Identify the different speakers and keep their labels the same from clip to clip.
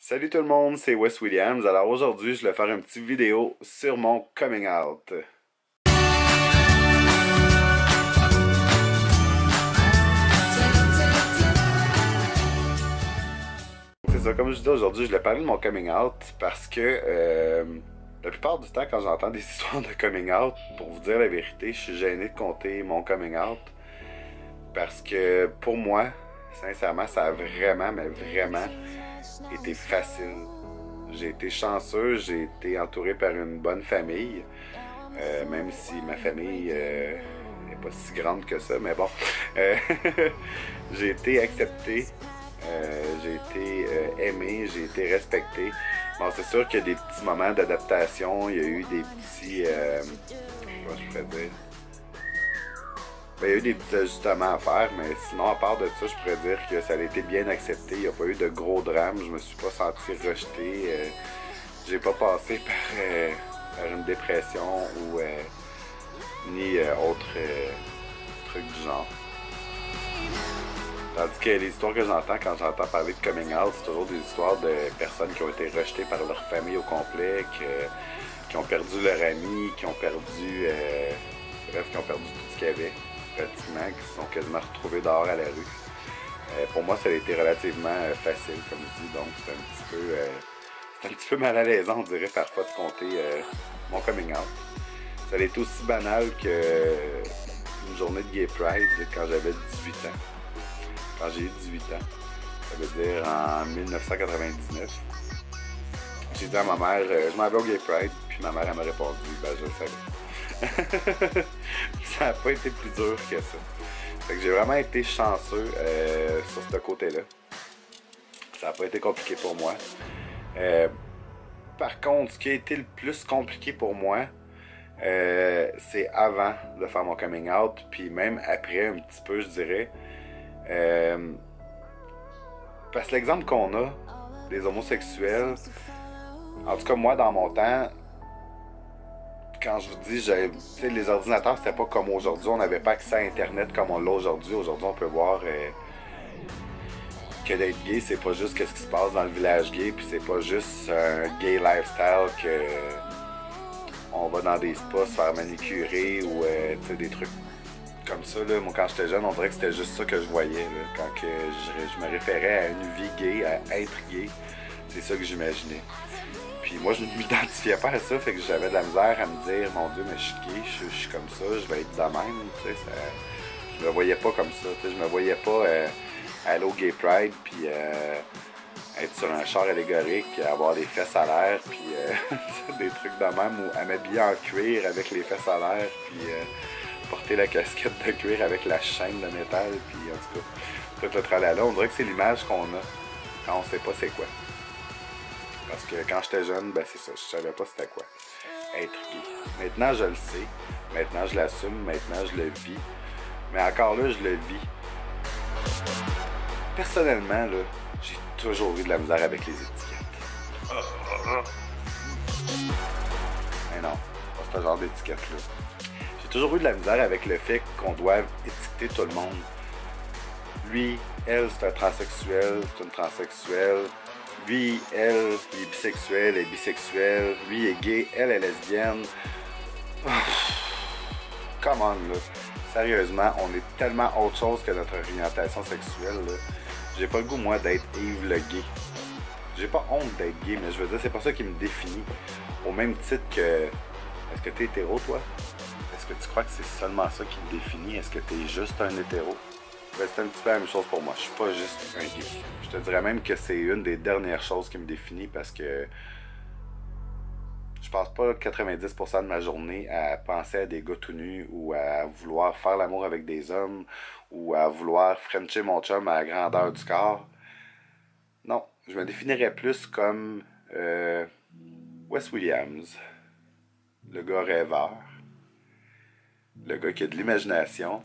Speaker 1: Salut tout le monde, c'est Wes Williams. Alors aujourd'hui, je vais faire une petite vidéo sur mon coming out. C'est ça, comme je disais aujourd'hui, je vais parler de mon coming out parce que la plupart du temps, quand j'entends des histoires de coming out, pour vous dire la vérité, je suis gêné de compter mon coming out parce que pour moi, sincèrement, ça a vraiment, mais vraiment été facile. J'ai été chanceux, j'ai été entouré par une bonne famille, même si ma famille n'est pas si grande que ça, mais bon. Euh, j'ai été accepté, j'ai été aimé, j'ai été respecté. Bon, c'est sûr qu'il y a des petits moments d'adaptation, il y a eu des petits... comment je pourrais dire? Ben, il y a eu des petits ajustements à faire, mais sinon, à part de ça, je pourrais dire que ça a été bien accepté. Il n'y a pas eu de gros drames. Je me suis pas senti rejeté. J'ai pas passé par une dépression ou ni autre truc du genre. Tandis que les histoires que j'entends quand j'entends parler de coming out, c'est toujours des histoires de personnes qui ont été rejetées par leur famille au complet, qui ont perdu leur ami, qui ont perdu... bref, qui ont perdu tout ce qu'il y avait. Pratiquement, qui se sont quasiment retrouvés dehors à la rue. Pour moi, ça a été relativement facile, comme je dis, donc c'est un petit peu mal à l'aise, on dirait parfois de compter mon coming out. Ça a été aussi banal que une journée de Gay Pride quand j'avais 18 ans. Quand j'ai eu 18 ans, ça veut dire en 1999. J'ai dit à ma mère, je m'en vais au Gay Pride, puis ma mère elle m'a répondu, ben je le savais. Ça n'a pas été plus dur que ça. Fait que j'ai vraiment été chanceux sur ce côté-là. Ça n'a pas été compliqué pour moi. Par contre, ce qui a été le plus compliqué pour moi, c'est avant de faire mon coming out, puis même après un petit peu, je dirais. Parce que l'exemple qu'on a des homosexuels, en tout cas moi dans mon temps, quand je vous dis, les ordinateurs, c'était pas comme aujourd'hui. On n'avait pas accès à Internet comme on l'a aujourd'hui. Aujourd'hui, on peut voir que d'être gay, c'est pas juste ce qui se passe dans le village gay, puis c'est pas juste un gay lifestyle que on va dans des spas se faire manicurer ou des trucs comme ça. Là. Moi, quand j'étais jeune, on dirait que c'était juste ça que je voyais. Là. Quand que je me référais à une vie gay, à être gay, c'est ça que j'imaginais. Puis moi, je ne m'identifiais pas à ça, fait que j'avais de la misère à me dire, mon Dieu, mais je suis gay, je suis comme ça, je vais être de même, tu sais, je me voyais pas comme ça, tu sais, je me voyais pas aller au Gay Pride, puis être sur un char allégorique, avoir les fesses à l'air, puis des trucs de même, ou à m'habiller en cuir avec les fesses à l'air, puis porter la casquette de cuir avec la chaîne de métal, puis en tout cas, tout le tralala, on dirait que c'est l'image qu'on a quand on sait pas c'est quoi. Parce que quand j'étais jeune, ben c'est ça, je savais pas c'était quoi être gay. Maintenant, je le sais. Maintenant, je l'assume. Maintenant, je le vis. Mais encore là, je le vis. Personnellement, là, j'ai toujours eu de la misère avec les étiquettes. Mais non, pas ce genre d'étiquette-là. J'ai toujours eu de la misère avec le fait qu'on doive étiqueter tout le monde. Lui, elle, c'est un transsexuel, c'est une transsexuelle. Lui, elle, il est bisexuel, elle est bisexuelle. Lui, est gay, elle est lesbienne. Come on, là. Sérieusement, on est tellement autre chose que notre orientation sexuelle, là. J'ai pas le goût, moi, d'être Yves le gay. J'ai pas honte d'être gay, mais je veux dire, c'est pas ça qui me définit. Au même titre que... Est-ce que t'es hétéro, toi? Est-ce que tu crois que c'est seulement ça qui te définit? Est-ce que t'es juste un hétéro? Ben, c'est un petit peu la même chose pour moi. Je suis pas juste un gay. Je te dirais même que c'est une des dernières choses qui me définit parce que je passe pas 90% de ma journée à penser à des gars tout nus ou à vouloir faire l'amour avec des hommes ou à vouloir frencher mon chum à la grandeur du corps. Non, je me définirais plus comme Wes Williams, le gars rêveur, le gars qui a de l'imagination,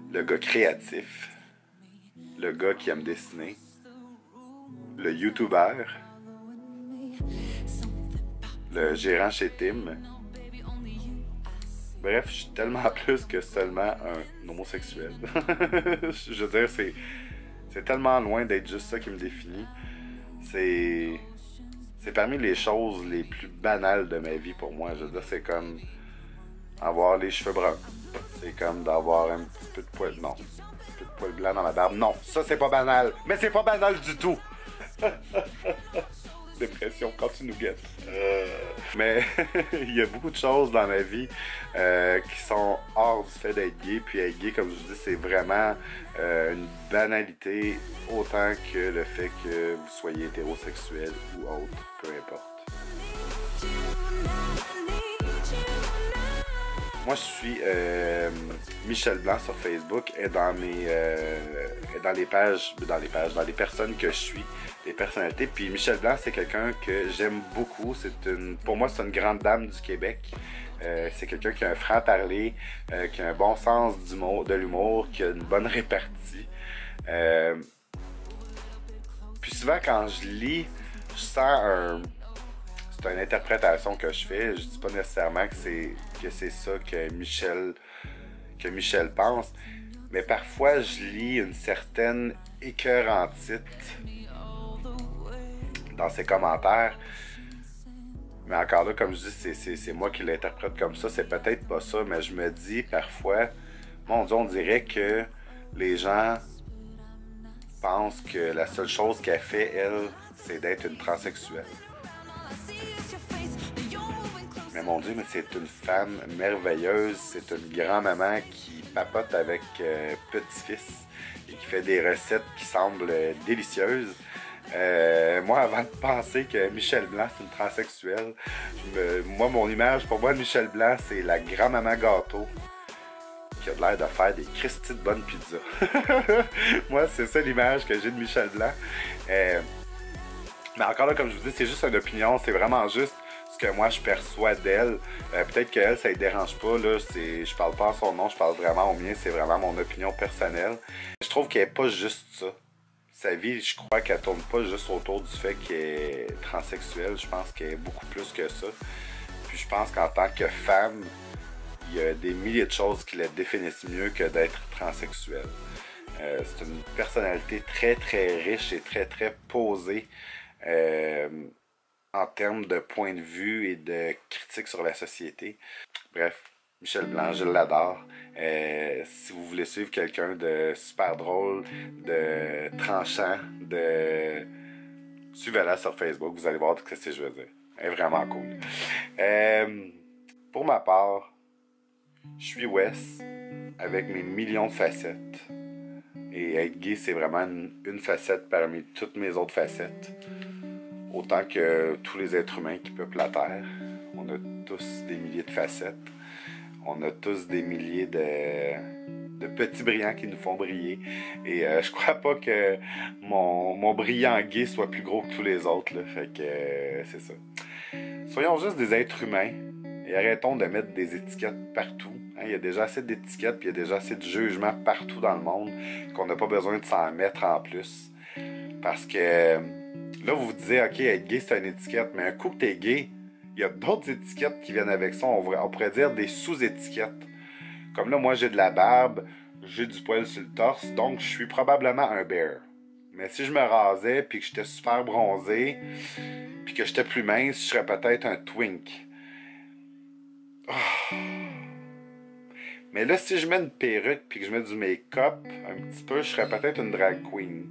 Speaker 1: le gars créatif, le gars qui aime dessiner, le YouTuber, le gérant chez Tim. Bref, je suis tellement plus que seulement un homosexuel. Je veux dire, c'est tellement loin d'être juste ça qui me définit. C'est parmi les choses les plus banales de ma vie pour moi. Je veux dire, c'est comme avoir les cheveux bruns. C'est comme d'avoir un petit peu de poil. Non. Un petit peu de poil blanc dans ma barbe. Non, ça c'est pas banal. Mais c'est pas banal du tout. Dépression quand tu nous guettes. Mais il y a beaucoup de choses dans ma vie qui sont hors du fait d'être gay. Puis être gay, comme je vous dis, c'est vraiment une banalité autant que le fait que vous soyez hétérosexuel ou autre, peu importe. Moi, je suis Michel Blanc sur Facebook et dans les personnes que je suis, les personnalités. Puis Michel Blanc, c'est quelqu'un que j'aime beaucoup. Pour moi, c'est une grande dame du Québec. C'est quelqu'un qui a un franc-parler, qui a un bon sens de l'humour, qui a une bonne répartie. Puis souvent, quand je lis, je sens c'est une interprétation que je fais. Je dis pas nécessairement que c'est ça que Michel pense. Mais parfois, je lis une certaine écœurantite dans ses commentaires. Mais encore là, comme je dis, c'est moi qui l'interprète comme ça. C'est peut-être pas ça, mais je me dis parfois, mon Dieu, on dirait que les gens pensent que la seule chose qu'elle fait, elle, c'est d'être une transsexuelle. Mais mon Dieu, mais c'est une femme merveilleuse, c'est une grand-maman qui papote avec petit-fils et qui fait des recettes qui semblent délicieuses. Moi, avant de penser que Michel Blanc, c'est une transsexuelle, mon image, pour moi, Michel Blanc, c'est la grand-maman gâteau qui a l'air de faire des Christy de bonnes pizzas. Moi, c'est ça l'image que j'ai de Michel Blanc. Mais encore là, comme je vous dis, c'est juste une opinion, c'est vraiment juste ce que moi je perçois d'elle. Peut-être qu'elle, ça ne dérange pas, là, je parle pas en son nom, je parle vraiment au mien, c'est vraiment mon opinion personnelle. Je trouve qu'elle n'est pas juste ça. Sa vie, je crois qu'elle tourne pas juste autour du fait qu'elle est transsexuelle, je pense qu'elle est beaucoup plus que ça. Puis je pense qu'en tant que femme, il y a des milliers de choses qui la définissent mieux que d'être transsexuelle. C'est une personnalité très très riche et très très posée. En termes de point de vue et de critique sur la société. Bref, Michel Blanc, je l'adore. Si vous voulez suivre quelqu'un de super drôle, de tranchant, suivez-la sur Facebook, vous allez voir ce que je veux dire. Elle est vraiment cool. Pour ma part, je suis Wes, avec mes millions de facettes. Et être gay, c'est vraiment une facette parmi toutes mes autres facettes. Autant que tous les êtres humains qui peuplent la Terre. On a tous des milliers de facettes. On a tous des milliers de petits brillants qui nous font briller. Et je crois pas que mon brillant gay soit plus gros que tous les autres. Là. Fait que c'est ça. Soyons juste des êtres humains et arrêtons de mettre des étiquettes partout. Hein, il y a déjà assez d'étiquettes puis il y a déjà assez de jugements partout dans le monde qu'on n'a pas besoin de s'en mettre en plus. Parce que là, vous vous disiez, OK, être gay, c'est une étiquette. Mais un coup que t'es gay, il y a d'autres étiquettes qui viennent avec ça. On pourrait dire des sous-étiquettes. Comme là, moi, j'ai de la barbe, j'ai du poil sur le torse, donc je suis probablement un bear. Mais si je me rasais, puis que j'étais super bronzé, puis que j'étais plus mince, je serais peut-être un twink. Oh. Mais là, si je mets une perruque, puis que je mets du make-up un petit peu, je serais peut-être une drag queen.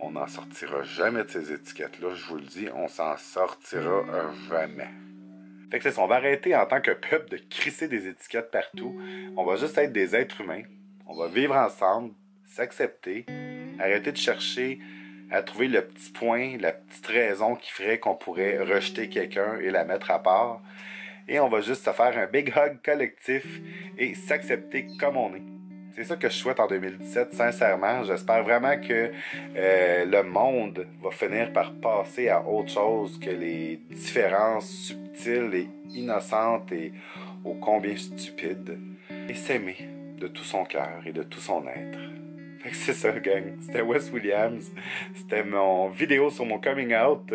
Speaker 1: On n'en sortira jamais de ces étiquettes-là, je vous le dis, on s'en sortira jamais. Fait que c'est ça, on va arrêter en tant que peuple de crisser des étiquettes partout. On va juste être des êtres humains. On va vivre ensemble, s'accepter, arrêter de chercher à trouver le petit point, la petite raison qui ferait qu'on pourrait rejeter quelqu'un et la mettre à part. Et on va juste se faire un big hug collectif et s'accepter comme on est. C'est ça que je souhaite en 2017, sincèrement. J'espère vraiment que le monde va finir par passer à autre chose que les différences subtiles et innocentes et ô combien stupides. Et s'aimer de tout son cœur et de tout son être. Fait que c'est ça, gang. C'était Wes Williams. C'était mon vidéo sur mon coming out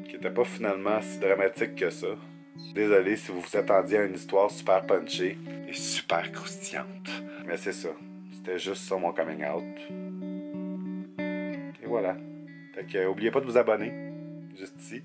Speaker 1: qui était pas finalement si dramatique que ça. Désolé si vous vous attendiez à une histoire super punchée et super croustillante. Mais c'est ça. C'était juste ça mon coming out. Et voilà. Fait que, oubliez pas de vous abonner. Juste ici.